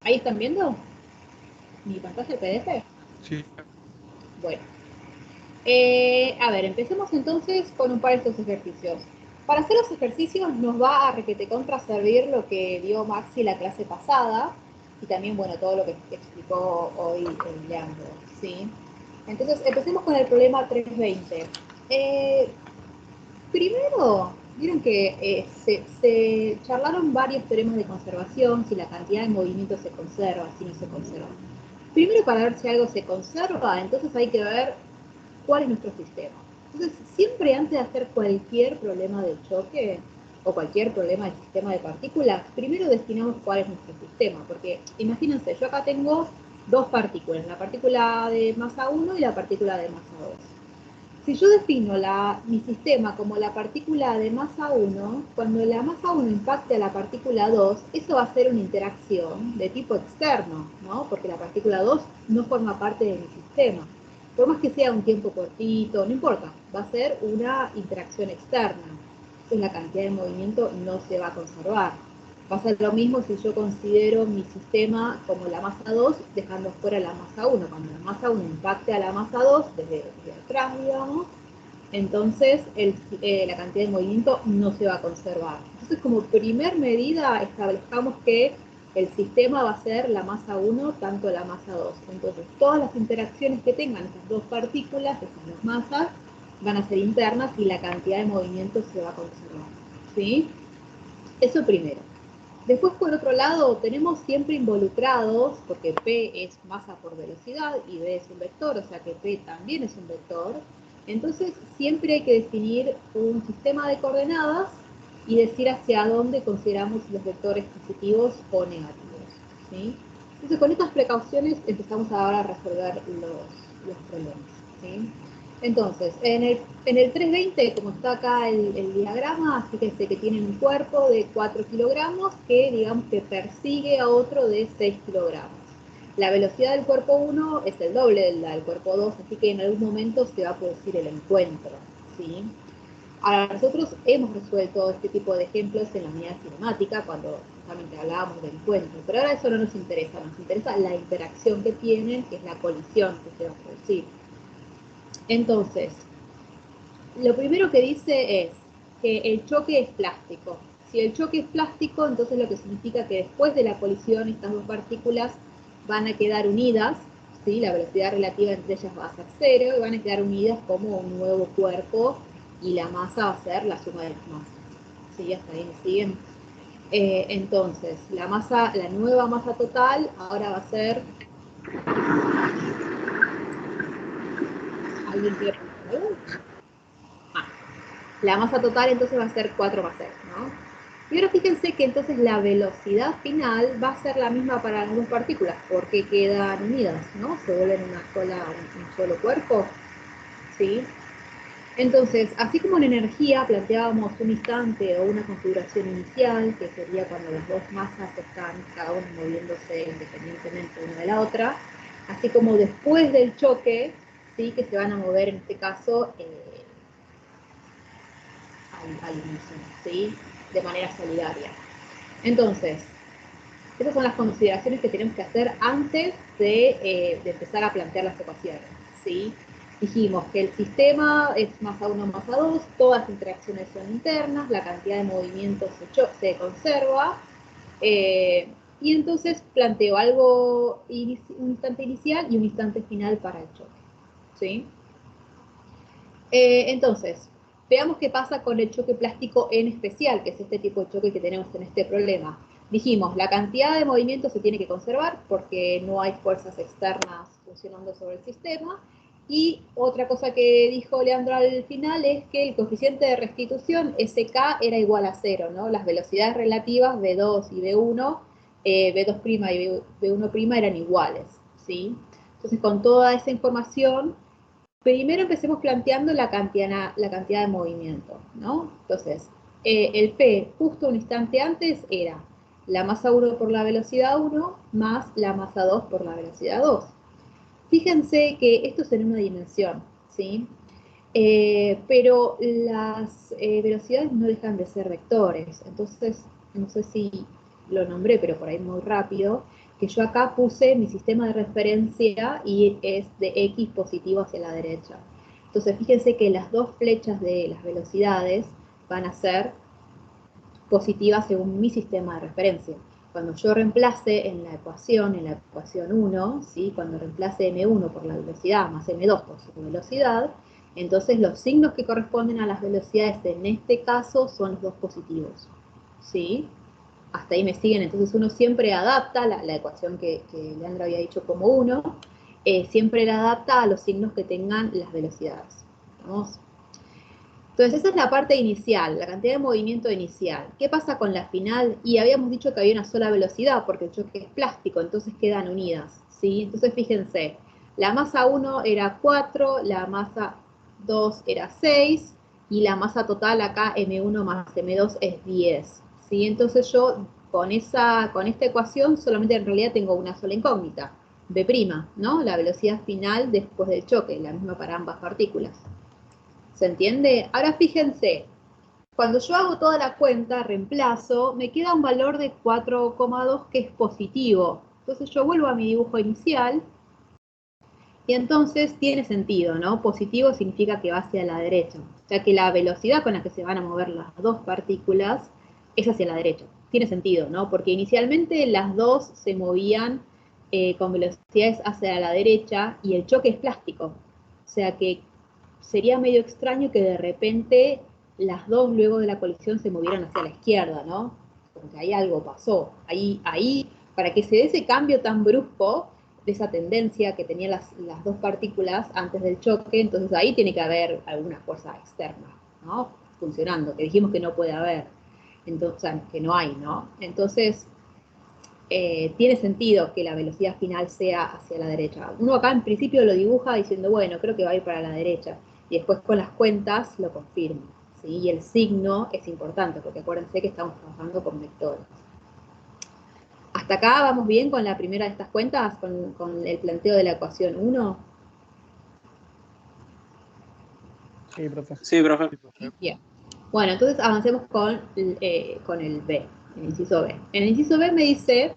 ¿Ahí están viendo mi pantalla de PDF? Sí. Bueno. A ver, empecemos entonces con un par de estos ejercicios. Para hacer los ejercicios nos va a requete contra servir lo que dio Maxi la clase pasada y también, bueno, todo lo que explicó hoy el Leandro, ¿sí? Entonces, empecemos con el problema 320. Primero, vieron que se charlaron varios teoremas de conservación, si la cantidad de movimiento se conserva, si no se conserva. Primero, para ver si algo se conserva, entonces hay que ver cuál es nuestro sistema. Entonces, siempre antes de hacer cualquier problema de choque o cualquier problema del sistema de partículas, primero destinamos cuál es nuestro sistema, porque imagínense, yo acá tengo dos partículas, la partícula de masa 1 y la partícula de masa 2. Si yo defino mi sistema como la partícula de masa 1, cuando la masa 1 impacte a la partícula 2, eso va a ser una interacción de tipo externo, ¿no? Porque la partícula 2 no forma parte de mi sistema. Por más que sea un tiempo cortito, no importa, va a ser una interacción externa. Entonces la cantidad de movimiento no se va a conservar. Va a ser lo mismo si yo considero mi sistema como la masa 2, dejando fuera la masa 1. Cuando la masa 1 impacte a la masa 2, desde atrás, digamos, entonces la cantidad de movimiento no se va a conservar. Entonces, como primer medida, establezcamos que el sistema va a ser la masa 1, tanto la masa 2. Entonces, todas las interacciones que tengan esas dos partículas, esas dos masas, van a ser internas y la cantidad de movimiento se va a conservar. ¿Sí? Eso primero. Después, por otro lado, tenemos siempre involucrados, porque P es masa por velocidad y V es un vector, o sea que P también es un vector. Entonces, siempre hay que definir un sistema de coordenadas y decir hacia dónde consideramos los vectores positivos o negativos, ¿sí? Entonces, con estas precauciones empezamos ahora a resolver los problemas, ¿sí? Entonces, en el 320, como está acá el diagrama, fíjense que tienen un cuerpo de 4 kilogramos que, digamos, que persigue a otro de 6 kilogramos. La velocidad del cuerpo 1 es el doble de la del cuerpo 2, así que en algún momento se va a producir el encuentro, ¿sí? Ahora, nosotros hemos resuelto este tipo de ejemplos en la unidad cinemática, cuando justamente hablábamos del encuentro, pero ahora eso no nos interesa la interacción que tienen, que es la colisión que se va a producir. Entonces, lo primero que dice es que el choque es plástico. Si el choque es plástico, entonces lo que significa que después de la colisión estas dos partículas van a quedar unidas, ¿sí? La velocidad relativa entre ellas va a ser cero y van a quedar unidas como un nuevo cuerpo y la masa va a ser la suma de las masas. ¿Sí? Hasta ahí me siguen. Entonces, la nueva masa total ahora va a ser... ¿Alguien quiere preguntar algo? La masa total entonces va a ser 4 más 6, ¿no? Y ahora fíjense que entonces la velocidad final va a ser la misma para las dos partículas, porque quedan unidas, ¿no? Se vuelven un solo cuerpo, ¿sí? Entonces, así como en energía planteábamos un instante o una configuración inicial, que sería cuando las dos masas están cada una moviéndose independientemente una de la otra, así como después del choque, ¿sí? Que se van a mover en este caso al unísono, ¿sí? De manera solidaria. Entonces, esas son las consideraciones que tenemos que hacer antes de empezar a plantear las ecuaciones, ¿sí? Dijimos que el sistema es masa 1 masa 2, todas las interacciones son internas, la cantidad de movimientos se conserva, y entonces planteo un instante inicial y un instante final para el choque, ¿sí? Entonces, veamos qué pasa con el choque plástico en especial, que es este tipo de choque que tenemos en este problema. Dijimos, la cantidad de movimiento se tiene que conservar porque no hay fuerzas externas funcionando sobre el sistema. Y otra cosa que dijo Leandro al final es que el coeficiente de restitución, SK, era igual a 0, ¿no? Las velocidades relativas, V2 y V1, V2' y V1' eran iguales, ¿sí? Entonces, con toda esa información, primero empecemos planteando la cantidad de movimiento, ¿no? Entonces, el P justo un instante antes era la masa 1 por la velocidad 1 más la masa 2 por la velocidad 2. Fíjense que esto es en una dimensión, ¿sí? Pero las velocidades no dejan de ser vectores, entonces, no sé si lo nombré, pero por ahí muy rápido, que yo acá puse mi sistema de referencia y es de X positivo hacia la derecha. Entonces fíjense que las dos flechas de las velocidades van a ser positivas según mi sistema de referencia. Cuando yo reemplace en la ecuación 1, ¿sí? Cuando reemplace m1 por la velocidad más m2 por su velocidad, entonces los signos que corresponden a las velocidades en este caso son los dos positivos, ¿sí? Hasta ahí me siguen, entonces uno siempre adapta la ecuación que Leandro había dicho como 1, siempre la adapta a los signos que tengan las velocidades. ¿Vamos? Entonces esa es la parte inicial, la cantidad de movimiento inicial. ¿Qué pasa con la final? Y habíamos dicho que había una sola velocidad porque el choque es plástico, entonces quedan unidas, ¿sí? Entonces fíjense, la masa 1 era 4, la masa 2 era 6, y la masa total acá, M1 más M2, es 10, ¿sí? Entonces yo con esta ecuación solamente en realidad tengo una sola incógnita, B', ¿no? La velocidad final después del choque, la misma para ambas partículas. ¿Se entiende? Ahora fíjense, cuando yo hago toda la cuenta, reemplazo, me queda un valor de 4,2 que es positivo. Entonces yo vuelvo a mi dibujo inicial y entonces tiene sentido, ¿no? Positivo significa que va hacia la derecha, ya que la velocidad con la que se van a mover las dos partículas es hacia la derecha. Tiene sentido, ¿no? Porque inicialmente las dos se movían con velocidades hacia la derecha y el choque es plástico. O sea que sería medio extraño que de repente las dos luego de la colisión se movieran hacia la izquierda, ¿no? Como que ahí algo pasó. Ahí, para que se dé ese cambio tan brusco, de esa tendencia que tenían las dos partículas antes del choque, entonces ahí tiene que haber alguna fuerza externa, ¿no? Funcionando, que dijimos que no puede haber, entonces, o sea, que no hay, ¿no? Entonces, tiene sentido que la velocidad final sea hacia la derecha. Uno acá en principio lo dibuja diciendo, bueno, creo que va a ir para la derecha, y después con las cuentas lo confirma, ¿sí? Y el signo es importante, porque acuérdense que estamos trabajando con vectores. ¿Hasta acá vamos bien con la primera de estas cuentas, con el planteo de la ecuación 1? Sí, profe. Sí, profe. Bien. Bueno, entonces avancemos con el B, el inciso B. En el inciso B me dice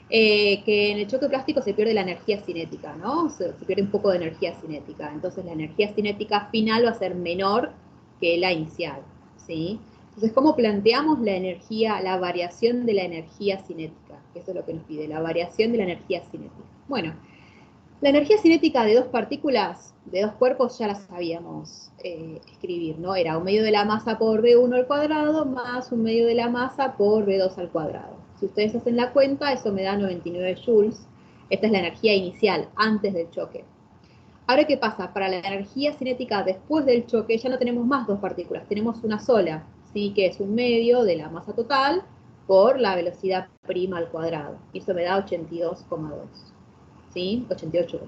que en el choque plástico se pierde la energía cinética, ¿no? Se pierde un poco de energía cinética. Entonces la energía cinética final va a ser menor que la inicial, ¿sí? Entonces, ¿cómo planteamos la energía, la variación de la energía cinética? Eso es lo que nos pide, la variación de la energía cinética. Bueno, la energía cinética de dos partículas, de dos cuerpos, ya la sabíamos escribir, ¿no? Era un medio de la masa por B1 al cuadrado más un medio de la masa por B2 al cuadrado. Si ustedes hacen la cuenta, eso me da 99 joules. Esta es la energía inicial, antes del choque. Ahora, ¿qué pasa? Para la energía cinética después del choque ya no tenemos más dos partículas, tenemos una sola, ¿sí? Que es un medio de la masa total por la velocidad prima al cuadrado. Y eso me da 82,2. ¿Sí? 88,2.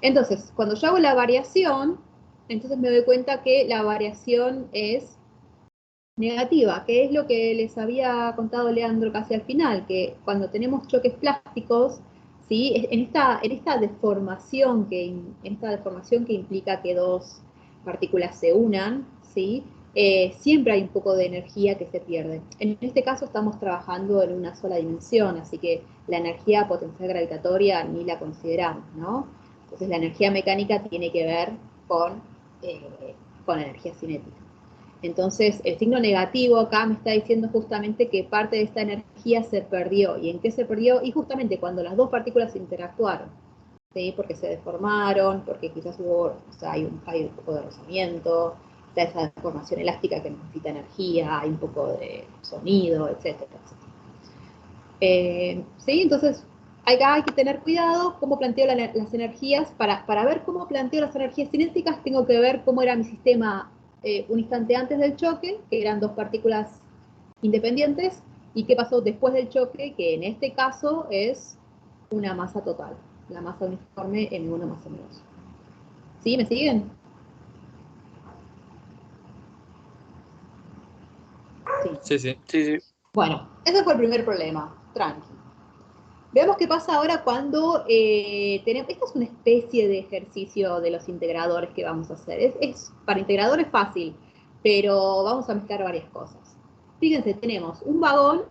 Entonces, cuando yo hago la variación, entonces me doy cuenta que la variación es negativa, que es lo que les había contado Leandro casi al final, que cuando tenemos choques plásticos, ¿sí? En esta deformación que implica que dos partículas se unan, ¿sí? Siempre hay un poco de energía que se pierde. En este caso estamos trabajando en una sola dimensión, así que la energía potencial gravitatoria ni la consideramos, ¿no? Entonces la energía mecánica tiene que ver con la energía cinética. Entonces, el signo negativo acá me está diciendo justamente que parte de esta energía se perdió. ¿Y en qué se perdió? Y justamente cuando las dos partículas interactuaron, ¿sí? Porque se deformaron, porque quizás hay un poco de rozamiento, está esa deformación elástica que necesita energía, hay un poco de sonido, etcétera. ¿Sí? Entonces, hay que tener cuidado cómo planteo las energías. Para ver cómo planteo las energías cinéticas, tengo que ver cómo era mi sistema un instante antes del choque, que eran dos partículas independientes, y qué pasó después del choque, que en este caso es una masa total, la masa uniforme M1 más M2. ¿Sí? ¿Me siguen? Sí, sí. Sí, sí. Bueno, ese fue el primer problema, tranqui. Veamos qué pasa ahora cuando tenemos... Esta es una especie de ejercicio de los integradores que vamos a hacer. Para integradores es fácil, pero vamos a mezclar varias cosas. Fíjense, tenemos un vagón,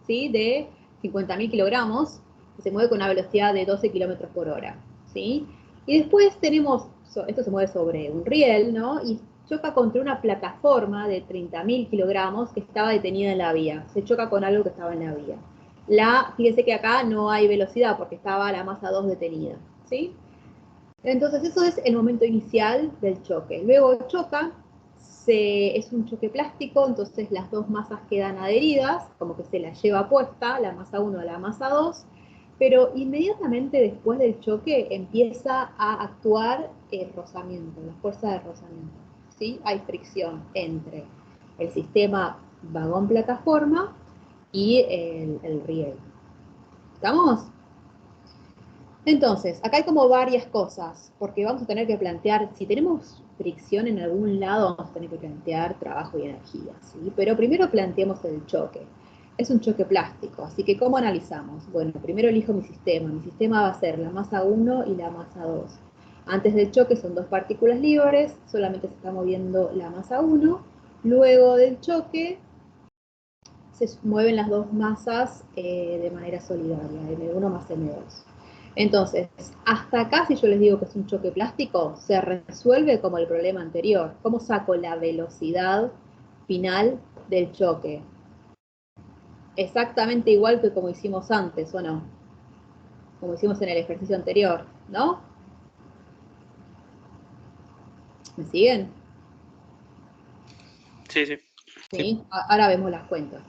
¿sí? De 50.000 kilogramos, que se mueve con una velocidad de 12 kilómetros por hora, ¿sí? Y después tenemos, esto se mueve sobre un riel, ¿no? Y choca contra una plataforma de 30.000 kilogramos que estaba detenida en la vía. Se choca con algo que estaba en la vía. Fíjense que acá no hay velocidad porque estaba la masa 2 detenida, ¿sí? Entonces eso es el momento inicial del choque. Luego choca, es un choque plástico, entonces las dos masas quedan adheridas, como que se la lleva puesta, la masa 1 a la masa 2, pero inmediatamente después del choque empieza a actuar el rozamiento, la fuerza de rozamiento, ¿sí? Hay fricción entre el sistema vagón-plataforma y el riel. ¿Estamos? Entonces, acá hay como varias cosas, porque vamos a tener que plantear, si tenemos fricción en algún lado, vamos a tener que plantear trabajo y energía, ¿sí? Pero primero planteemos el choque. Es un choque plástico, así que ¿cómo analizamos? Bueno, primero elijo mi sistema va a ser la masa 1 y la masa 2. Antes del choque son dos partículas libres, solamente se está moviendo la masa 1, luego del choque se mueven las dos masas de manera solidaria, M1 más M2. Entonces, hasta acá, si yo les digo que es un choque plástico, se resuelve como el problema anterior. ¿Cómo saco la velocidad final del choque? Exactamente igual que como hicimos antes, ¿o no? Como hicimos en el ejercicio anterior, ¿no? ¿Me siguen? Sí, sí. Sí. Ahora vemos las cuentas.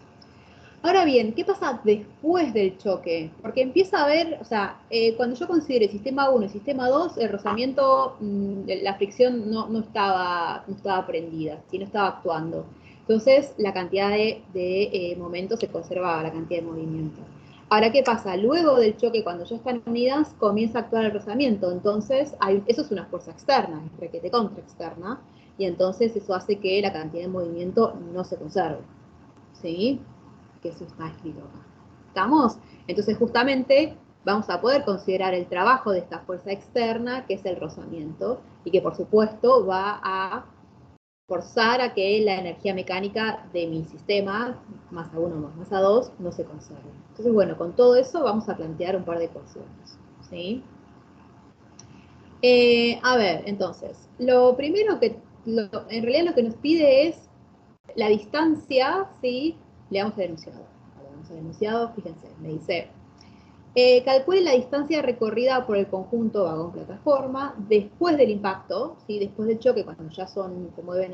Ahora bien, ¿qué pasa después del choque? Porque empieza a haber, o sea, cuando yo considero sistema 1 y sistema 2, el rozamiento, la fricción no estaba prendida, ¿sí? No estaba actuando. Entonces, la cantidad de momento se conservaba, la cantidad de movimiento. Ahora, ¿qué pasa? Luego del choque, cuando ya están unidas, comienza a actuar el rozamiento. Entonces, eso es una fuerza externa, es requete contra externa, y entonces eso hace que la cantidad de movimiento no se conserve, ¿sí? Que eso está escrito acá. ¿Estamos? Entonces justamente vamos a poder considerar el trabajo de esta fuerza externa, que es el rozamiento, y que por supuesto va a forzar a que la energía mecánica de mi sistema, masa 1 más masa 2, no se conserve. Entonces, bueno, con todo eso vamos a plantear un par de ecuaciones, ¿sí? A ver, entonces, lo primero que, en realidad lo que nos pide es la distancia, ¿sí? Le damos el enunciado. Le damos el enunciado, fíjense, me dice, calcule la distancia recorrida por el conjunto vagón-plataforma después del impacto, ¿sí? Después del choque, cuando ya se mueven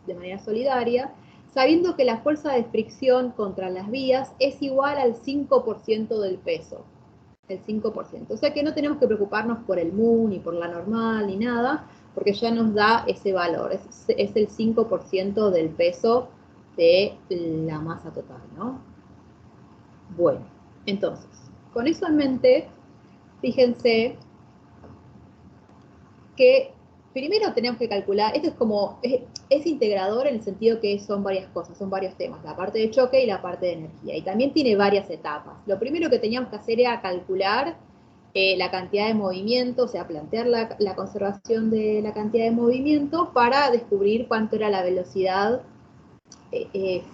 de manera solidaria, sabiendo que la fuerza de fricción contra las vías es igual al 5% del peso. El 5%. O sea que no tenemos que preocuparnos por el mu, ni por la normal, ni nada, porque ya nos da ese valor. Es el 5% del peso de la masa total, ¿no? Bueno, entonces, con eso en mente, fíjense que primero tenemos que calcular, esto es como, es integrador en el sentido que son varias cosas, son varios temas, la parte de choque y la parte de energía, y también tiene varias etapas. Lo primero que teníamos que hacer era calcular la cantidad de movimiento, o sea, plantear la conservación de la cantidad de movimiento para descubrir cuánto era la velocidad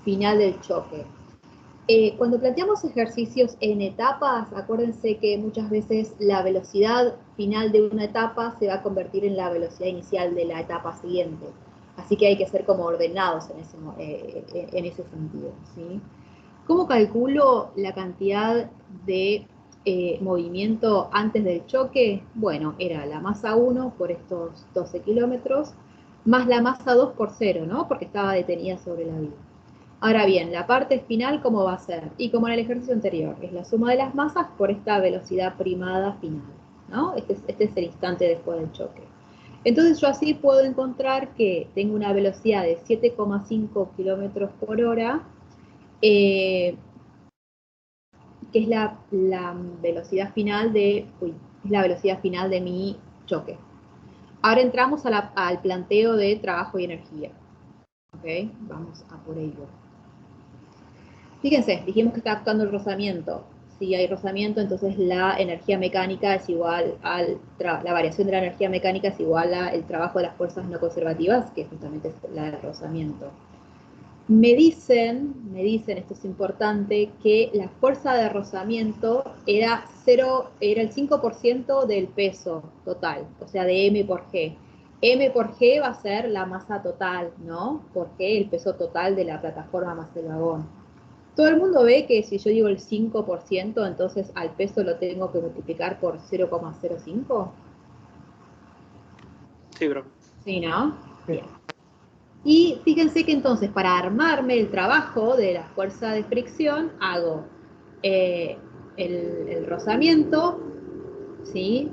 final del choque. Cuando planteamos ejercicios en etapas, acuérdense que muchas veces la velocidad final de una etapa se va a convertir en la velocidad inicial de la etapa siguiente. Así que hay que ser como ordenados en ese sentido, ¿sí? ¿Cómo calculo la cantidad de movimiento antes del choque? Bueno, era la masa 1 por estos 12 kilómetros, más la masa 2 por 0, ¿no? Porque estaba detenida sobre la vía. Ahora bien, la parte final, ¿cómo va a ser? Y como en el ejercicio anterior, es la suma de las masas por esta velocidad primada final, ¿no? Este es el instante después del choque. Entonces yo así puedo encontrar que tengo una velocidad de 7,5 kilómetros por hora, que es la velocidad final es la velocidad final de mi choque. Ahora entramos al planteo de trabajo y energía. ¿Ok? Vamos a por ello. Fíjense, dijimos que está actuando el rozamiento. Si hay rozamiento, entonces la energía mecánica es igual la variación de la energía mecánica es igual al trabajo de las fuerzas no conservativas, que justamente es la del rozamiento. Me dicen, esto es importante, que la fuerza de rozamiento era el 5% del peso total, o sea, de M por G. M por G va a ser la masa total, ¿no? Porque el peso total de la plataforma más el vagón. Todo el mundo ve que si yo digo el 5%, entonces al peso lo tengo que multiplicar por 0,05. Sí, bro. Sí, ¿no? Bien. Y fíjense que entonces para armarme el trabajo de la fuerza de fricción hago el rozamiento, ¿sí?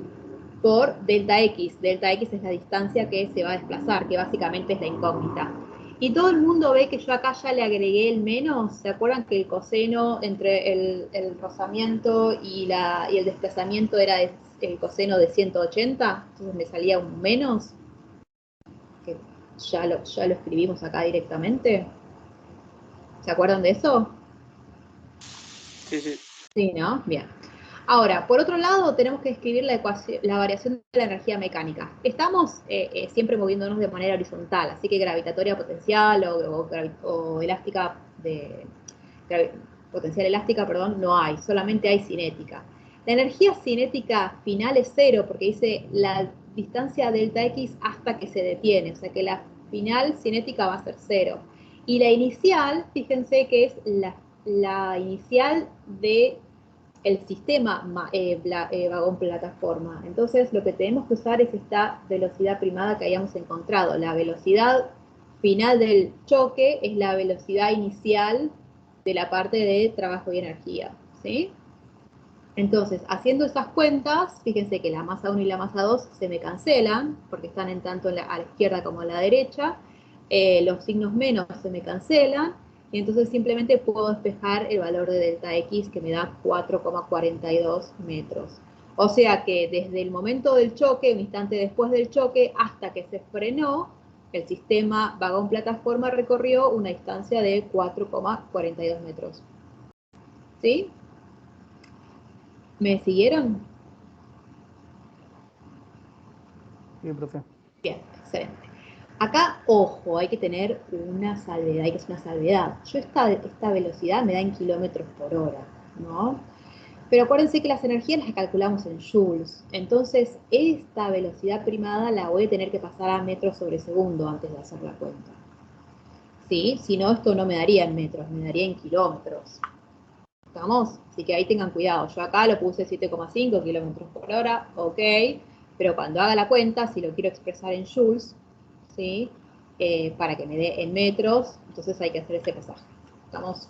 Por delta X. Delta X es la distancia que se va a desplazar, que básicamente es la incógnita. Y todo el mundo ve que yo acá ya le agregué el menos. ¿Se acuerdan que el coseno entre el rozamiento y el desplazamiento era el coseno de 180? Entonces me salía un menos, que ya lo escribimos acá directamente. ¿Se acuerdan de eso? Sí, sí. Sí, ¿no? Bien. Ahora, por otro lado, tenemos que escribir la variación de la energía mecánica. Estamos siempre moviéndonos de manera horizontal, así que gravitatoria potencial o elástica potencial elástica, perdón, no hay, solamente hay cinética. La energía cinética final es cero, porque dice la distancia delta X hasta que se detiene, o sea que la final cinética va a ser cero. Y la inicial, fíjense que es la inicial de el sistema vagón plataforma. Entonces lo que tenemos que usar es esta velocidad primada que hayamos encontrado. La velocidad final del choque es la velocidad inicial de la parte de trabajo y energía, ¿sí? Entonces, haciendo esas cuentas, fíjense que la masa 1 y la masa 2 se me cancelan, porque están en tanto a la izquierda como a la derecha. Los signos menos se me cancelan, y entonces simplemente puedo despejar el valor de delta X, que me da 4,42 metros. O sea que desde el momento del choque, un instante después del choque, hasta que se frenó, el sistema vagón-plataforma recorrió una distancia de 4,42 metros. ¿Sí? ¿Me siguieron? Sí, profe. Bien, excelente. Acá, ojo, hay que tener una salvedad, hay que hacer una salvedad. Yo esta velocidad me da en kilómetros por hora, ¿no? Pero acuérdense que las energías las calculamos en joules. Entonces, esta velocidad primada la voy a tener que pasar a metros sobre segundo antes de hacer la cuenta. ¿Sí? Si no, esto no me daría en metros, me daría en kilómetros. ¿Estamos? Así que ahí tengan cuidado. Yo acá lo puse 7,5 kilómetros por hora, ok. Pero cuando haga la cuenta, si lo quiero expresar en joules, ¿sí? Para que me dé en metros, entonces hay que hacer ese pasaje. ¿Estamos?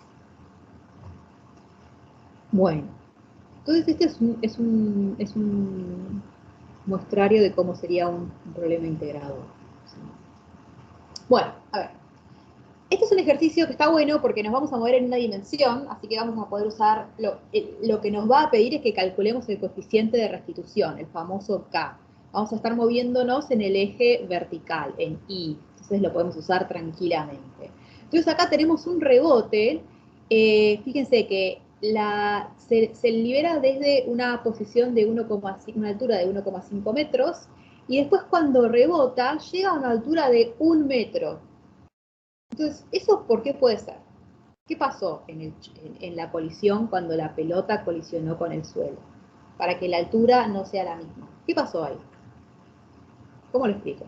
Bueno, entonces este es un muestrario de cómo sería un problema integrado. ¿Sí? Bueno, a ver. Este es un ejercicio que está bueno porque nos vamos a mover en una dimensión, así que vamos a poder usar, lo que nos va a pedir es que calculemos el coeficiente de restitución, el famoso K. Vamos a estar moviéndonos en el eje vertical, en Y, entonces lo podemos usar tranquilamente. Entonces acá tenemos un rebote, fíjense que se libera desde una posición de una altura de 1,5 metros, y después cuando rebota llega a una altura de 1 metro. Entonces, ¿eso por qué puede ser? ¿Qué pasó en la colisión cuando la pelota colisionó con el suelo? Para que la altura no sea la misma. ¿Qué pasó ahí? ¿Cómo lo explico?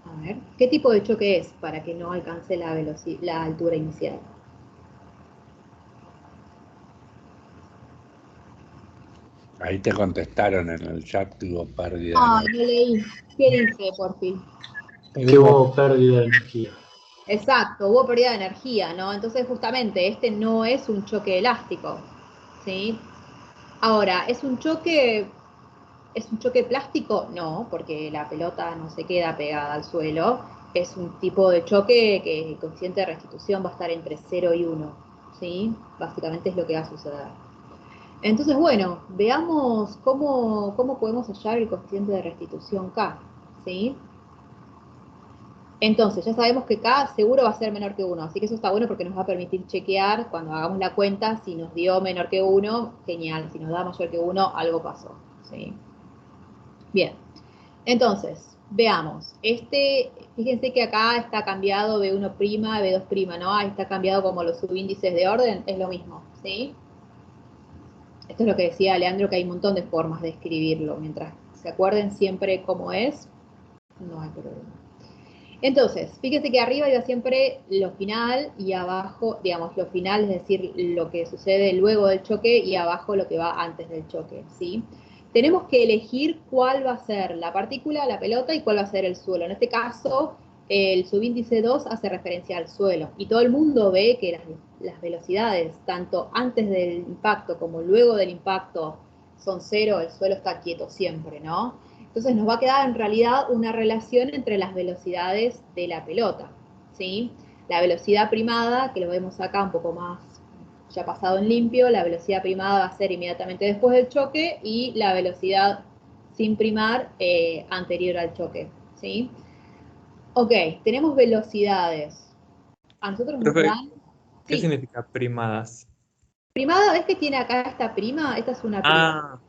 A ver, ¿qué tipo de choque es para que no alcance la altura inicial? Ahí te contestaron en el chat que hubo pérdida de Ah, energía. no leí. ¿Qué dice, por fin? Que hubo pérdida de energía. Exacto, hubo pérdida de energía, ¿no? Entonces, justamente, este no es un choque elástico, ¿sí? Ahora, ¿es un choque plástico? No, porque la pelota no se queda pegada al suelo. Es un tipo de choque que el coeficiente de restitución va a estar entre 0 y 1, ¿sí? Básicamente es lo que va a suceder. Entonces, bueno, veamos cómo podemos hallar el coeficiente de restitución K, ¿sí? Entonces, ya sabemos que K seguro va a ser menor que 1, así que eso está bueno porque nos va a permitir chequear cuando hagamos la cuenta si nos dio menor que 1, genial, si nos da mayor que 1, algo pasó, ¿sí? Bien, entonces, veamos, fíjense que acá está cambiado B1', B2', ¿no? Ahí está cambiado como los subíndices de orden, es lo mismo, ¿sí? Esto es lo que decía Leandro, que hay un montón de formas de escribirlo, mientras se acuerden siempre cómo es, no hay problema. Entonces, fíjense que arriba iba siempre lo final y abajo, digamos, lo final, es decir, lo que sucede luego del choque y abajo lo que va antes del choque, ¿sí? Tenemos que elegir cuál va a ser la partícula, la pelota, y cuál va a ser el suelo. En este caso, el subíndice 2 hace referencia al suelo, y todo el mundo ve que las velocidades, tanto antes del impacto como luego del impacto, son 0, el suelo está quieto siempre, ¿no? Entonces nos va a quedar en realidad una relación entre las velocidades de la pelota, ¿sí? La velocidad primada, que lo vemos acá un poco más ya pasado en limpio, la velocidad primada va a ser inmediatamente después del choque y la velocidad sin primar anterior al choque, ¿sí? Ok, tenemos velocidades. A nosotros nos Profe, dan... ¿qué Sí, significa primadas? primada, ¿ves que tiene acá esta prima? Esta es una prima. Ah,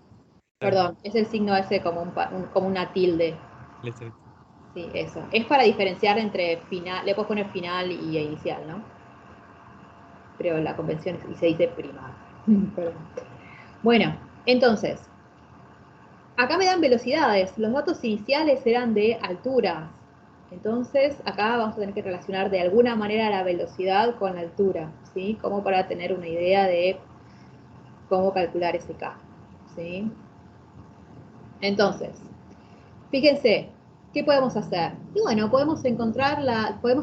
claro. Perdón, es el signo ese como, como una tilde. Sí, eso. Es para diferenciar entre final, le puedes poner final y inicial, ¿no? Pero la convención y se dice prima. Perdón. Bueno, entonces, acá me dan velocidades. Los datos iniciales eran de alturas. Entonces, acá vamos a tener que relacionar de alguna manera la velocidad con la altura, ¿sí? Como para tener una idea de cómo calcular ese K, ¿sí? Entonces, fíjense, ¿qué podemos hacer? Y bueno, podemos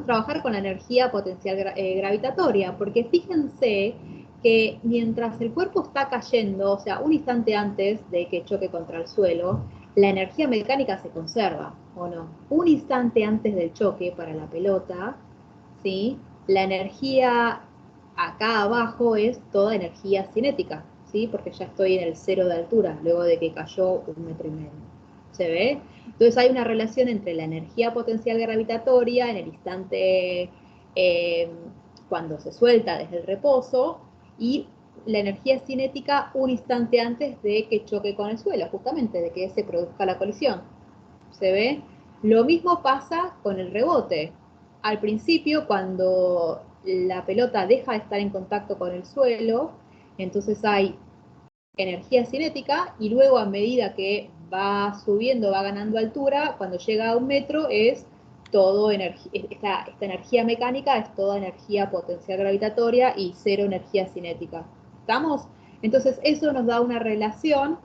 trabajar con la energía potencial gravitatoria, porque fíjense que mientras el cuerpo está cayendo, o sea, un instante antes de que choque contra el suelo, la energía mecánica se conserva, ¿o no? Un instante antes del choque para la pelota, ¿sí? La energía acá abajo es toda energía cinética, ¿sí? Porque ya estoy en el 0 de altura, luego de que cayó 1,5 metros. ¿Se ve? Entonces hay una relación entre la energía potencial gravitatoria en el instante eh, cuando se suelta desde el reposo y la energía cinética un instante antes de que choque con el suelo, justamente de que se produzca la colisión. ¿Se ve? Lo mismo pasa con el rebote. Al principio, cuando la pelota deja de estar en contacto con el suelo, entonces hay energía cinética y luego a medida que va subiendo, va ganando altura, cuando llega a 1 metro es todo esta energía mecánica es toda energía potencial gravitatoria y 0 energía cinética. ¿Estamos? Entonces eso nos da una relación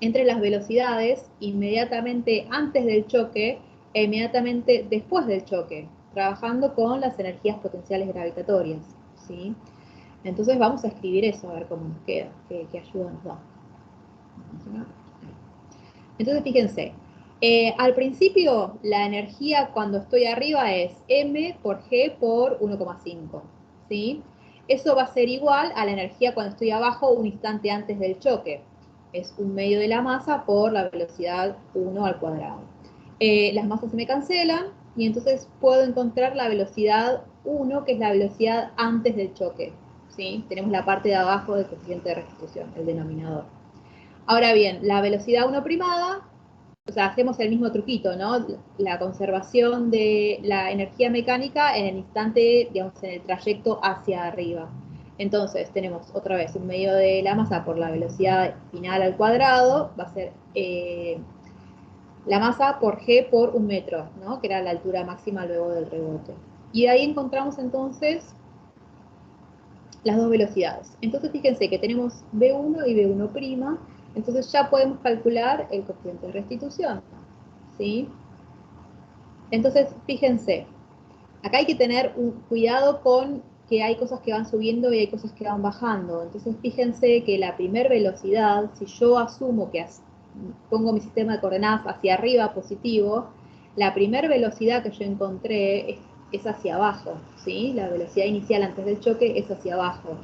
entre las velocidades inmediatamente antes del choque e inmediatamente después del choque, trabajando con las energías potenciales gravitatorias, ¿sí? Entonces vamos a escribir eso, a ver cómo nos queda, qué ayuda nos da. Entonces fíjense, al principio la energía cuando estoy arriba es m por g por 1,5, ¿sí? Eso va a ser igual a la energía cuando estoy abajo un instante antes del choque. Es 1/2 de la masa por la velocidad 1 al cuadrado. Las masas se me cancelan y entonces puedo encontrar la velocidad 1, que es la velocidad antes del choque, ¿sí? Tenemos la parte de abajo del coeficiente de restitución, el denominador. Ahora bien, la velocidad 1 primada, o sea, hacemos el mismo truquito, ¿no? La conservación de la energía mecánica en el instante, digamos, en el trayecto hacia arriba. Entonces, tenemos otra vez 1/2 de la masa por la velocidad final al cuadrado, va a ser la masa por g por 1 metro, ¿no? Que era la altura máxima luego del rebote. Y de ahí encontramos entonces las dos velocidades. Entonces fíjense que tenemos B1 y B1', entonces ya podemos calcular el coeficiente de restitución, ¿sí? Entonces fíjense, acá hay que tener un cuidado con que hay cosas que van subiendo y hay cosas que van bajando. Entonces fíjense que la primer velocidad, si yo asumo que pongo mi sistema de coordenadas hacia arriba positivo, la primer velocidad que yo encontré es hacia abajo, ¿sí? La velocidad inicial antes del choque es hacia abajo.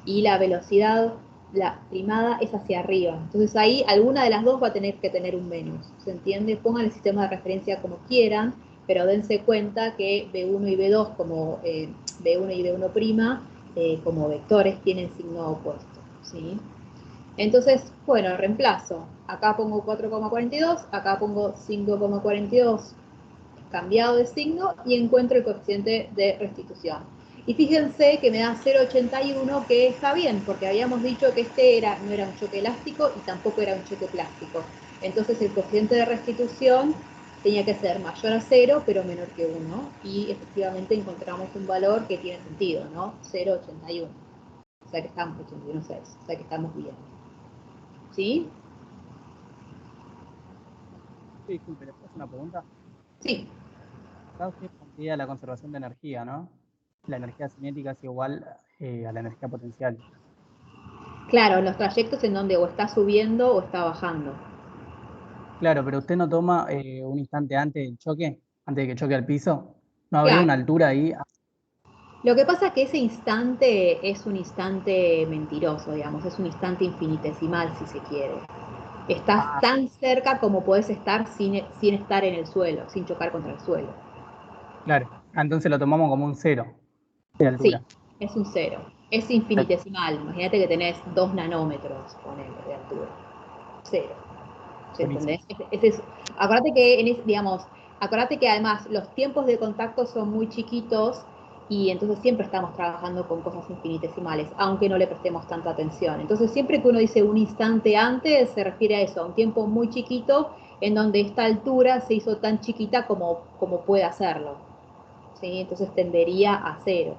Y la velocidad, la primada, es hacia arriba. Entonces ahí alguna de las dos va a tener que tener un menos, ¿se entiende? Pongan el sistema de referencia como quieran, pero dense cuenta que B1 y B2 como B1 y B1' como vectores tienen signo opuesto, ¿sí? Entonces, bueno, reemplazo. Acá pongo 4,42, acá pongo 5,42 cambiado de signo y encuentro el coeficiente de restitución. Y fíjense que me da 0,81, que está bien, porque habíamos dicho que este no era un choque elástico y tampoco era un choque plástico. Entonces el coeficiente de restitución tenía que ser mayor a 0, pero menor que 1. Y efectivamente encontramos un valor que tiene sentido, ¿no? 0,81. O sea que estamos 81,6. O sea que estamos bien. ¿Sí? Sí, disculpe, ¿le puedo hacer una pregunta? Sí. Acá usted plantea la conservación de energía, ¿no? La energía cinética es igual a la energía potencial. Claro, los trayectos en donde o está subiendo o está bajando. Claro, pero usted no toma un instante antes del choque, antes de que choque al piso. ¿No habría Claro. una altura ahí? Lo que pasa es que ese instante es un instante mentiroso, digamos, es un instante infinitesimal, si se quiere. Estás Ah, tan cerca como puedes estar sin estar en el suelo, sin chocar contra el suelo. claro. Entonces lo tomamos como un 0 de Sí, altura. es un cero. Es infinitesimal. Imagínate que tenés 2 nanómetros, ponele, de altura. Cero. ¿Se Buenísimo. entendés? Acuérdate que, digamos, acuérdate que además los tiempos de contacto son muy chiquitos y entonces siempre estamos trabajando con cosas infinitesimales, aunque no le prestemos tanta atención. Entonces siempre que uno dice un instante antes, se refiere a eso, a un tiempo muy chiquito en donde esta altura se hizo tan chiquita como puede hacerlo. ¿Sí? Entonces tendería a cero.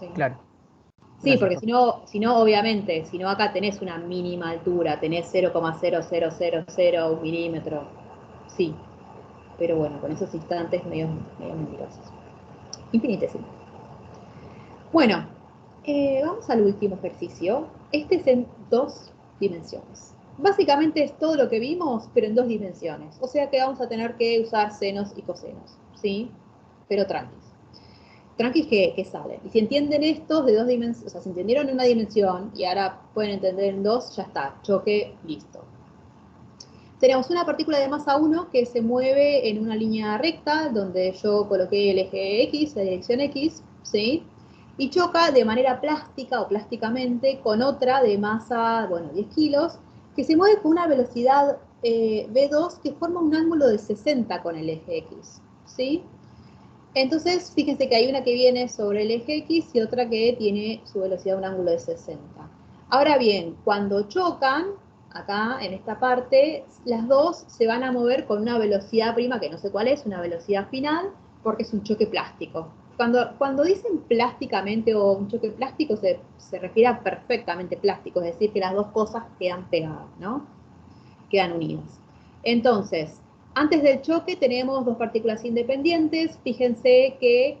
¿Sí? Claro. Sí, Gracias, porque profe. si no, obviamente, si no acá tenés una mínima altura, tenés 0,0000 un milímetro. Sí, pero bueno, con esos instantes medio mentirosos. Infinitesimal. Bueno, vamos al último ejercicio. Este es en 2 dimensiones. Básicamente es todo lo que vimos, pero en 2 dimensiones. O sea que vamos a tener que usar senos y cosenos, ¿sí? Pero tranquis que salen. Y si entienden estos de 2 dimensiones, o sea, si entendieron en una dimensión y ahora pueden entender en 2, ya está, choque, listo. Tenemos una partícula de masa 1 que se mueve en una línea recta, donde yo coloqué el eje X, la dirección X, ¿sí? Y choca de manera plástica o plásticamente con otra de masa, bueno, 10 kilos, que se mueve con una velocidad V2 que forma un ángulo de 60 con el eje X, ¿sí? Entonces, fíjense que hay una que viene sobre el eje X y otra que tiene su velocidad a un ángulo de 60. Ahora bien, cuando chocan, acá en esta parte, las dos se van a mover con una velocidad prima, que no sé cuál es, una velocidad final, porque es un choque plástico. Cuando dicen plásticamente o un choque plástico, se refiere a perfectamente plástico, es decir, que las dos cosas quedan pegadas, ¿no? Quedan unidas. Entonces, antes del choque tenemos dos partículas independientes. Fíjense que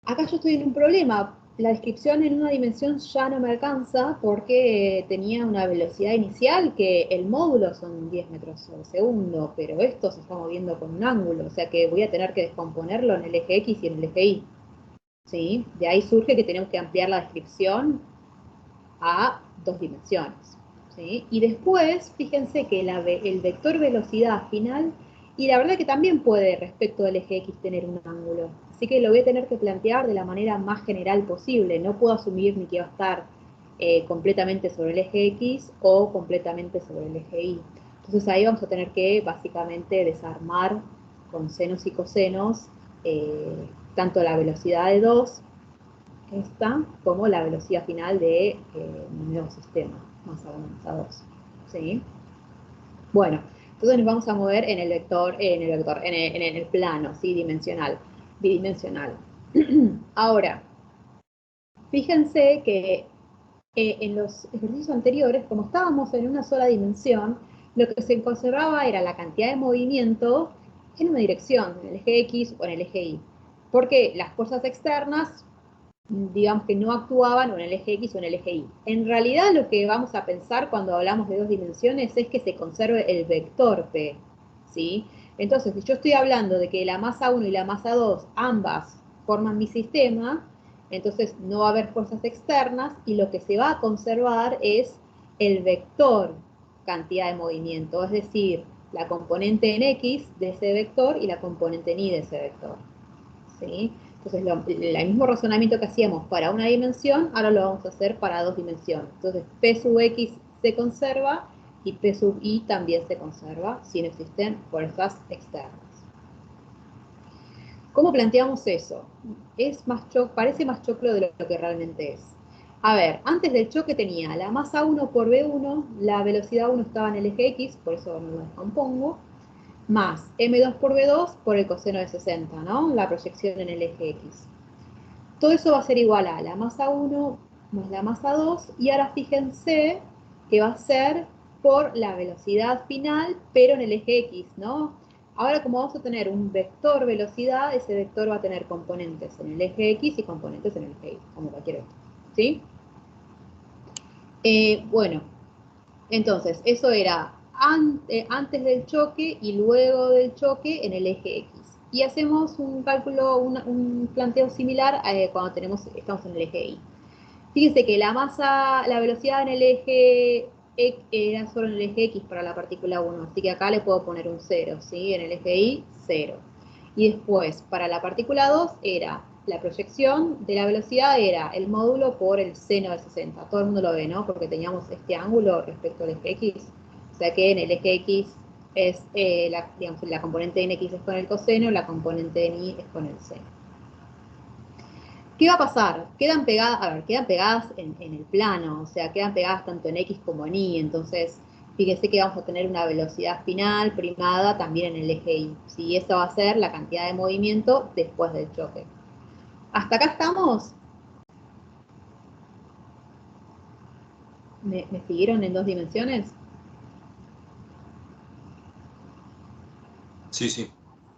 acá yo estoy en un problema. La descripción en una dimensión ya no me alcanza porque tenía una velocidad inicial que el módulo son 10 metros por segundo, pero esto se está moviendo con un ángulo, o sea que voy a tener que descomponerlo en el eje X y en el eje Y. ¿Sí? De ahí surge que tenemos que ampliar la descripción a 2 dimensiones. ¿Sí? Y después, fíjense que el vector velocidad final, y la verdad que también puede respecto del eje X tener un ángulo. Así que lo voy a tener que plantear de la manera más general posible. No puedo asumir ni que va a estar completamente sobre el eje X o completamente sobre el eje Y. Entonces ahí vamos a tener que básicamente desarmar con senos y cosenos tanto la velocidad de 2 esta como la velocidad final de un nuevo sistema más avanzados. ¿Sí? Bueno, entonces nos vamos a mover en el vector, en el plano, ¿sí? Bidimensional. Ahora, fíjense que en los ejercicios anteriores, como estábamos en una sola dimensión, lo que se conservaba era la cantidad de movimiento en una dirección, en el eje X o en el eje Y. Porque las fuerzas externas digamos que no actuaban o en el eje X o en el eje Y. En realidad lo que vamos a pensar cuando hablamos de 2 dimensiones es que se conserve el vector P, ¿sí? Entonces, si yo estoy hablando de que la masa 1 y la masa 2 ambas forman mi sistema, entonces no va a haber fuerzas externas y lo que se va a conservar es el vector cantidad de movimiento, es decir, la componente en X de ese vector y la componente en Y de ese vector. ¿Sí? Entonces, el mismo razonamiento que hacíamos para una dimensión, ahora lo vamos a hacer para dos dimensiones. Entonces, P sub X se conserva y P sub Y también se conserva si no existen fuerzas externas. ¿Cómo planteamos eso? Parece más choclo de lo que realmente es. A ver, antes del choque tenía la masa 1 por B1, la velocidad 1 estaba en el eje X, por eso no lo descompongo, más M2 por B2 por el coseno de 60, ¿no? La proyección en el eje X. Todo eso va a ser igual a la masa 1 más la masa 2, y ahora fíjense que va a ser por la velocidad final, pero en el eje X, ¿no? Ahora, como vamos a tener un vector velocidad, ese vector va a tener componentes en el eje X y componentes en el eje Y, como cualquier otro, ¿sí? Bueno, entonces, eso era antes del choque y luego del choque en el eje X. Y hacemos un cálculo, un planteo similar cuando estamos en el eje Y. Fíjense que la velocidad en el eje X era solo en el eje X para la partícula 1, así que acá le puedo poner un 0, ¿sí? En el eje Y, 0. Y después, para la partícula 2, era la proyección de la velocidad, era el módulo por el seno de 60. Todo el mundo lo ve, ¿no? Porque teníamos este ángulo respecto al eje X. O sea que en el eje X es, digamos, la componente en X es con el coseno, la componente en Y es con el seno. ¿Qué va a pasar? Quedan pegadas en el plano, o sea, quedan pegadas tanto en X como en Y, entonces fíjense que vamos a tener una velocidad final primada también en el eje Y. ¿Sí? Esa va a ser la cantidad de movimiento después del choque. ¿Hasta acá estamos? ¿Me siguieron en dos dimensiones? Sí, sí.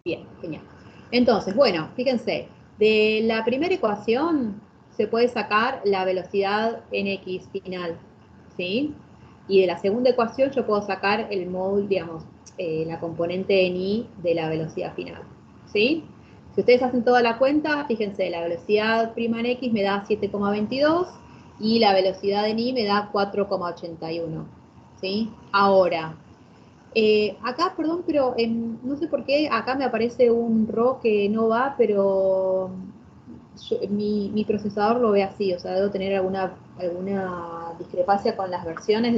Bien, genial. Entonces, bueno, fíjense, de la primera ecuación se puede sacar la velocidad en X final, ¿sí? Y de la segunda ecuación yo puedo sacar el módulo, digamos, la componente en Y de la velocidad final, ¿sí? Si ustedes hacen toda la cuenta, fíjense, la velocidad prima en X me da 7,22 y la velocidad en Y me da 4,81, ¿sí? Ahora, acá, perdón, pero no sé por qué, acá me aparece un RO que no va, pero mi procesador lo ve así, o sea, debo tener alguna discrepancia con las versiones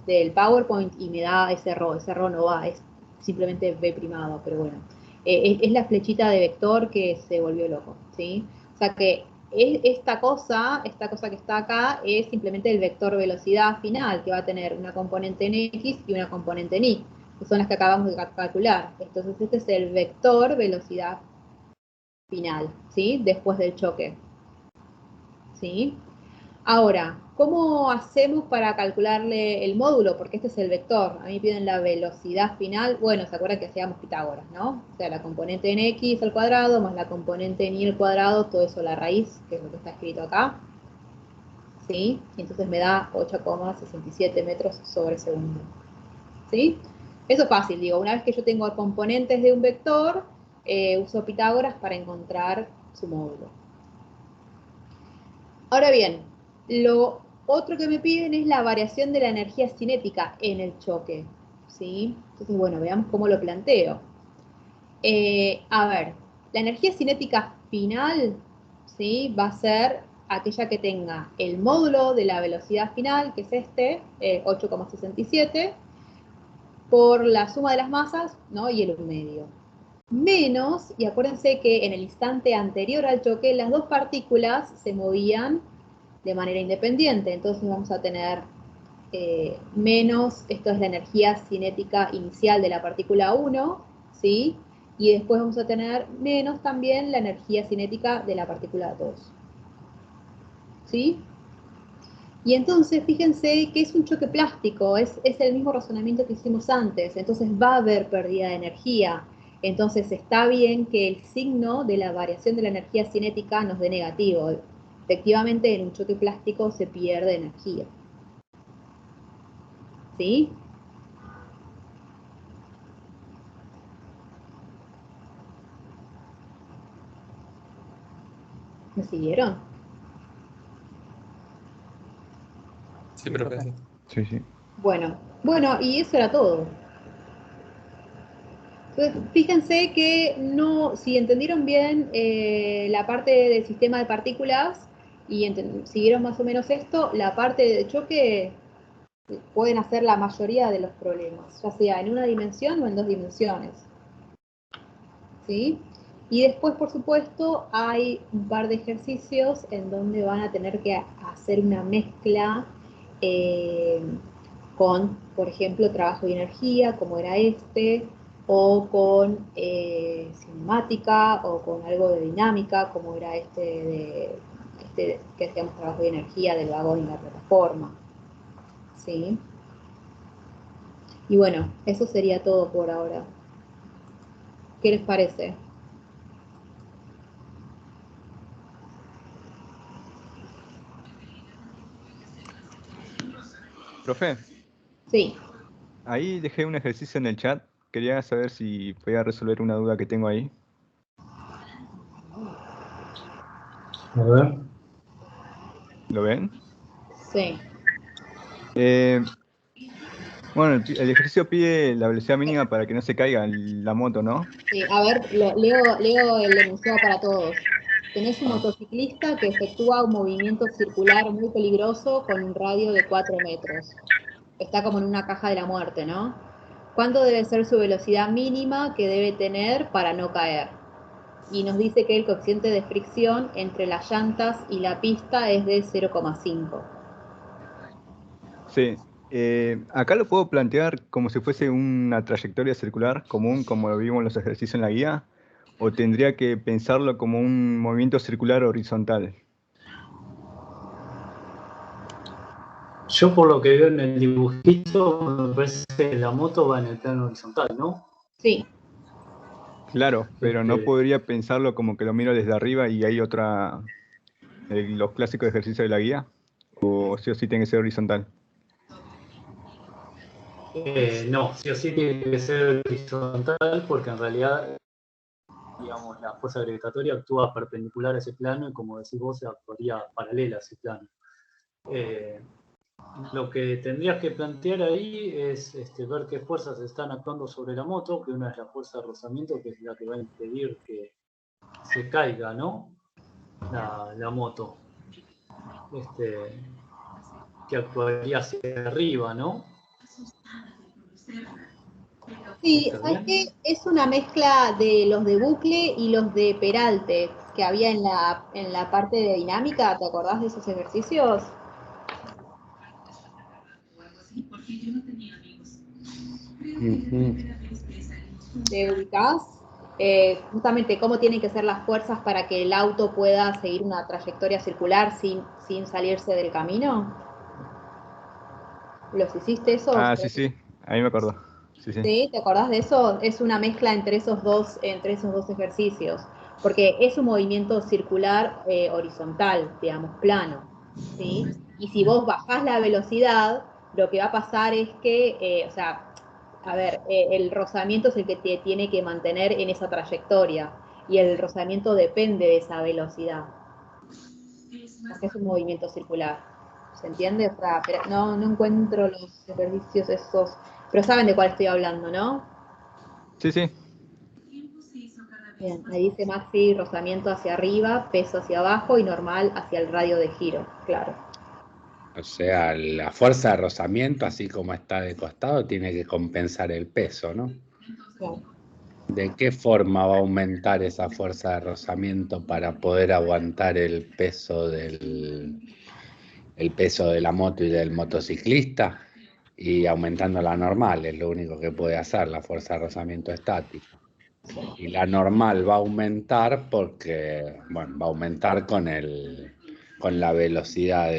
del PowerPoint y me da ese RO no va, es simplemente B primado, pero bueno. Es la flechita de vector que se volvió loco, ¿sí? O sea que esta cosa que está acá es simplemente el vector velocidad final, que va a tener una componente en X y una componente en Y, que son las que acabamos de calcular. Entonces este es el vector velocidad final, ¿sí? Después del choque, ¿sí? Ahora, ¿cómo hacemos para calcularle el módulo? Porque este es el vector. A mí piden la velocidad final. Bueno, ¿se acuerdan que hacíamos Pitágoras, no? O sea, la componente en X al cuadrado más la componente en Y al cuadrado, todo eso a la raíz, que es lo que está escrito acá. ¿Sí? Y entonces me da 8,67 metros sobre segundo. ¿Sí? Eso es fácil, digo, una vez que yo tengo componentes de un vector, uso Pitágoras para encontrar su módulo. Ahora bien, lo otro que me piden es la variación de la energía cinética en el choque, ¿sí? Entonces, bueno, veamos cómo lo planteo. A ver, la energía cinética final, ¿sí? Va a ser aquella que tenga el módulo de la velocidad final, que es este, 8,67, por la suma de las masas, ¿no? Y el medio. Menos, y acuérdense que en el instante anterior al choque, las dos partículas se movían de manera independiente. Entonces vamos a tener menos, esto es la energía cinética inicial de la partícula 1, ¿sí? Y después vamos a tener menos también la energía cinética de la partícula 2, ¿sí? Y entonces fíjense que es un choque plástico, es el mismo razonamiento que hicimos antes, entonces va a haber pérdida de energía. Entonces está bien que el signo de la variación de la energía cinética nos dé negativo. Efectivamente, en un choque plástico se pierde energía. ¿Sí? ¿Me siguieron? Sí, profe. profe. Sí. Sí, sí. Bueno, y eso era todo. Entonces, fíjense que no, si entendieron bien la parte del sistema de partículas y siguieron más o menos esto, la parte de choque pueden hacer la mayoría de los problemas, ya sea en una dimensión o en dos dimensiones. ¿Sí? Y después, por supuesto, hay un par de ejercicios en donde van a tener que hacer una mezcla con, por ejemplo, trabajo y energía, como era este, o con cinemática, o con algo de dinámica, como era este que hacíamos trabajo y energía del vagón y la plataforma. ¿Sí? Y bueno, eso sería todo por ahora. ¿Qué les parece? Profe, Sí. ahí dejé un ejercicio en el chat. Quería saber si podía resolver una duda que tengo ahí. A ver. ¿Lo ven? Sí. Bueno, el ejercicio pide la velocidad mínima para que no se caiga la moto, ¿no? Sí, a ver, leo el enunciado para todos. Tenés un motociclista que efectúa un movimiento circular muy peligroso con un radio de 4 metros. Está como en una caja de la muerte, ¿no? ¿Cuánto debe ser su velocidad mínima que debe tener para no caer? Y nos dice que el coeficiente de fricción entre las llantas y la pista es de 0,5. Sí. Acá lo puedo plantear como si fuese una trayectoria circular común, como lo vimos en los ejercicios en la guía, o tendría que pensarlo como un movimiento circular horizontal. Yo por lo que veo en el dibujito, me parece que la moto va en el plano horizontal, ¿no? Sí. Claro, pero no podría pensarlo como que lo miro desde arriba y hay otra, los clásicos ejercicios de la guía, o sí tiene que ser horizontal. No, sí o sí tiene que ser horizontal porque en realidad, digamos, la fuerza gravitatoria actúa perpendicular a ese plano y como decís vos, actuaría paralela a ese plano. Lo que tendrías que plantear ahí es ver qué fuerzas están actuando sobre la moto, que una es la fuerza de rozamiento, que es la que va a impedir que se caiga, ¿no? La moto. Que actuaría hacia arriba, ¿no? Sí, ¿Está ¿sabes bien? qué? Es una mezcla de los de bucle y los de peralte que había en la parte de dinámica. ¿Te acordás de esos ejercicios? Ujú. ¿Te ubicás? Justamente cómo tienen que ser las fuerzas para que el auto pueda seguir una trayectoria circular sin salirse del camino. ¿Los hiciste esos? Ah, sí, ahí me acuerdo. Sí. ¿Sí? ¿Te acordás de eso? Es una mezcla entre esos dos ejercicios, porque es un movimiento circular horizontal, digamos, plano, ¿sí? Y si vos bajás la velocidad, lo que va a pasar es que, o sea, a ver, el rozamiento es el que te tiene que mantener en esa trayectoria, y el rozamiento depende de esa velocidad, porque es un movimiento circular. ¿Se entiende? O sea, pero no encuentro los ejercicios esos, pero saben de cuál estoy hablando, ¿no? Sí. Bien, ahí dice maxi rozamiento hacia arriba, peso hacia abajo y normal hacia el radio de giro, claro. O sea, la fuerza de rozamiento, así como está de costado, tiene que compensar el peso, ¿no? Claro. ¿De qué forma va a aumentar esa fuerza de rozamiento para poder aguantar el peso de la moto y del motociclista? Y aumentando la normal, es lo único que puede hacer la fuerza de rozamiento estática. Y la normal va a aumentar porque, bueno, va a aumentar con la velocidad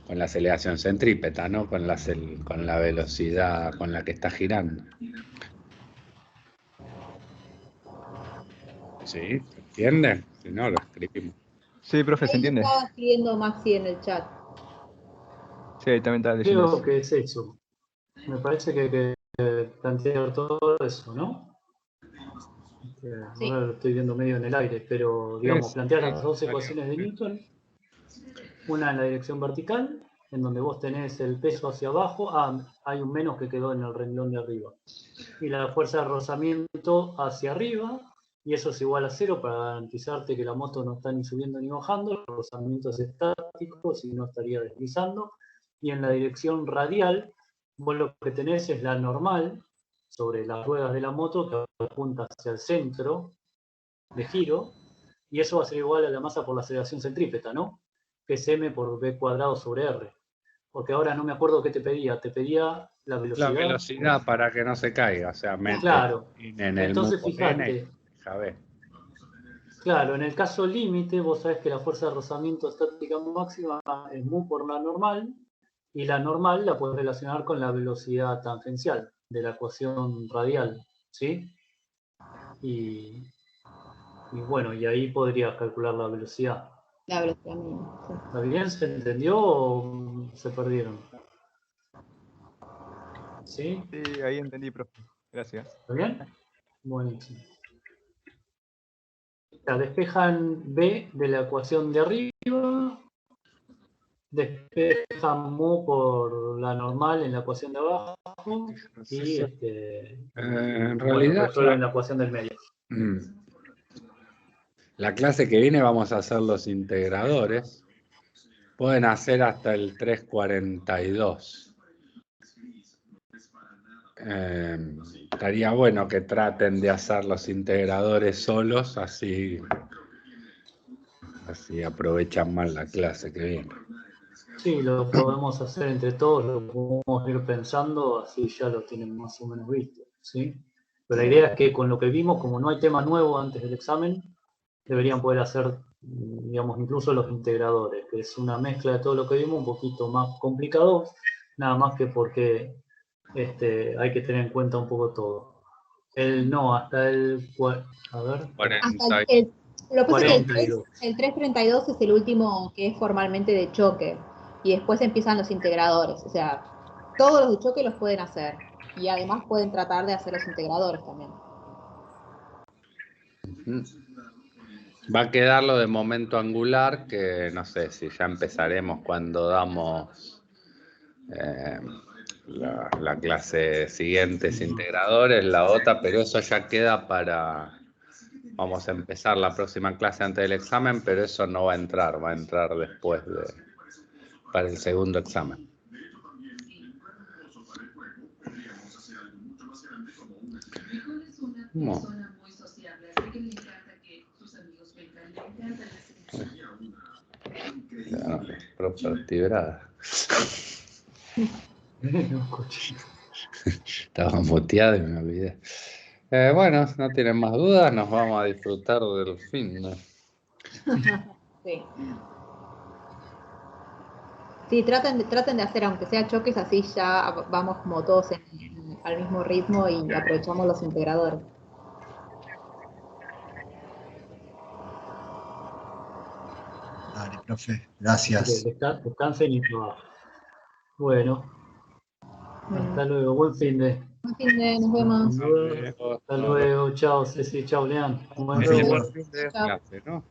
con la aceleración centrípeta, ¿no? Con la velocidad con la que está girando. ¿Sí? ¿Se entiende? Si no, lo escribimos. Sí, profe, ¿se Ahí entiende? estaba escribiendo Maxi en el chat. Sí, ahí también estaba leyendo Creo eso. que es eso. Me parece que hay que plantear todo eso, ¿no? Sí. Ahora lo estoy viendo medio en el aire, pero digamos, plantear las dos ecuaciones de Newton, una en la dirección vertical, en donde vos tenés el peso hacia abajo, hay un menos que quedó en el renglón de arriba. Y la fuerza de rozamiento hacia arriba, y eso es igual a 0 para garantizarte que la moto no está ni subiendo ni bajando, el rozamiento es estático, si no estaría deslizando. Y en la dirección radial, vos lo que tenés es la normal sobre las ruedas de la moto que apunta hacia el centro de giro, y eso va a ser igual a la masa por la aceleración centrípeta, ¿no? Que es m por v cuadrado sobre r. Porque ahora no me acuerdo qué te pedía la velocidad. La velocidad para que no se caiga, o sea, mete claro. en el Entonces, mundo fíjate, ¿sabes? claro, en el caso límite, vos sabés que la fuerza de rozamiento estática máxima es mu por la normal, y la normal la puedes relacionar con la velocidad tangencial de la ecuación radial, ¿sí? Y bueno, y ahí podrías calcular la velocidad. La velocidad mínima. Sí. ¿Está bien? ¿Se entendió o se perdieron? ¿Sí? Sí, ahí entendí, profe. Gracias. ¿Está bien? Buenísimo. Ya, despejan B de la ecuación de arriba, despejan mu por la normal en la ecuación de abajo, y en bueno, realidad, resuelven la ecuación del medio. la clase que viene vamos a hacer los integradores. Pueden hacer hasta el 342. Estaría bueno que traten de hacer los integradores solos, así aprovechan más la clase que viene. Sí, lo podemos hacer entre todos, lo podemos ir pensando, así ya lo tienen más o menos visto, ¿sí? Pero la idea es que con lo que vimos, como no hay tema nuevo antes del examen, deberían poder hacer, digamos, incluso los integradores, que es una mezcla de todo lo que vimos, un poquito más complicado, nada más que porque hay que tener en cuenta un poco todo. Hasta el... A ver. Lo que pasa es que 42. el 332 es el último que es formalmente de choque, y después empiezan los integradores. O sea, todos los de choque los pueden hacer, y además pueden tratar de hacer los integradores también. Va a quedar lo de momento angular, que no sé si ya empezaremos cuando damos la clase siguientes integradores, la otra, pero eso ya queda para... Vamos a empezar la próxima clase antes del examen, pero eso no va a entrar después para el segundo examen. No. Propertibrada. Estaba muteado y me olvidé. Bueno, no tienen más dudas, nos vamos a disfrutar del fin, ¿no? Sí. Sí, traten de hacer, aunque sea choques, así ya vamos como todos al mismo ritmo y aprovechamos los integradores. Dale, profe, gracias. Descansen y trabajen. Bueno, hasta luego, buen fin de. Buen fin de, nos vemos. Hasta luego, chao Ceci, chao Lean. Buen fin de. Chao. ¿no?